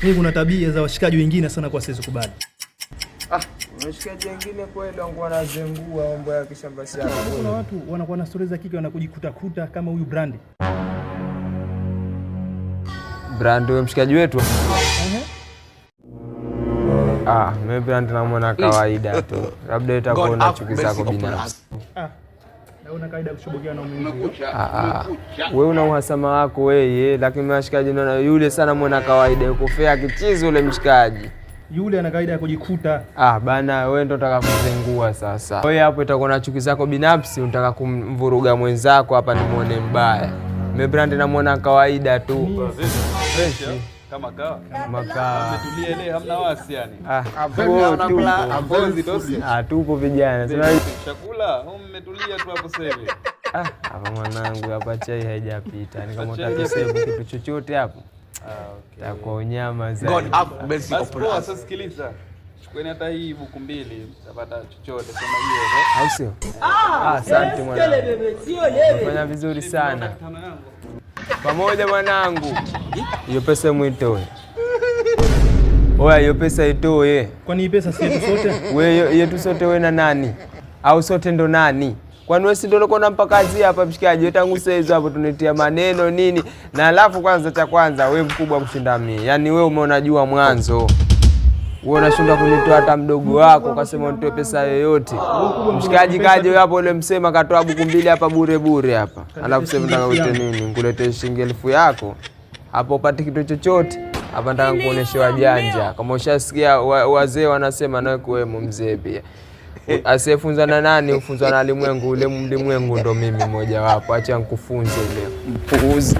Mimi kuna tabia za washikaji wengine sana kwa siwezi kubali. Washikaji wengine kweli wangu wanazengua mambo ya kishamba sana. Kuna watu wanakuwa na stories za kike wanakujikuta kama huyu Brandi. Brandi wewe mshikaji wetu? Mimi Brandi namuona kawaida tu. Labda itakuwa na chuki zako binafsi. Na una kaida kushobokea na mume. Wewe una uhasama wako wewe, lakini mshikaji naona yule sana muona kawaida, yuko fair kichizi ule mshikaji. Yule ana kaida ya kujikuta. Bana wewe ndo unataka kuzengua sasa. Wewe hapo itakuwa na chuki zako binafsi, unataka kumvuruga mwenzako hapa nimuone mbaya. Mimi Brandi namuona kawaida tu. Kama kawa. Umetulia ile hamna wasi yani. Tupo vijana. Sema chakula, mmetulia tu hapo sasa. Hapa mwanangu hapa chai haijapita. Ni kama utakisema kitu chochote hapo. Okay. Takuwa unyama zaidi. Sasa sikiliza. Chukueni hata hii buku mbili, utapata chochote kama hiyo. Au sio? Asante mwanangu. Umefanya vizuri sana. Pamoja mwanangu. Hiyo pesa muitoe. Oya hiyo pesa itoe. Kwani hii pesa si yetu sote? Wewe yetu sote wewe na nani? Au sote ndo nani? Kwani wewe si ndio unakuwa unampa kazi hapa mshikaji? Wewe tangu sasa hapo tunetia maneno nini? Na alafu kwanza cha kwanza wewe mkubwa kushinda mimi. Yaani wewe umeonajua mwanzo. Wewe unashinda kunitoa hata mdogo wako ukasema unitoe pesa yoyote. Mshikaji kaje hapo ule msema katoa buku mbili hapa bure bure hapa. Alafu sema nataka uite nini? Nikuletee shilingi 1000 yako. Hapo upate kitu chochote. Hapa nataka kuonesha wajanja. Kama ushasikia wazee wanasema nawe kuwemo mzee pia. Asiyefunza na nani ufunzwa na alimwengu. Ule mlimwengu ndo mimi mmoja wapo. Acha nikufunze leo. Mpuuzi.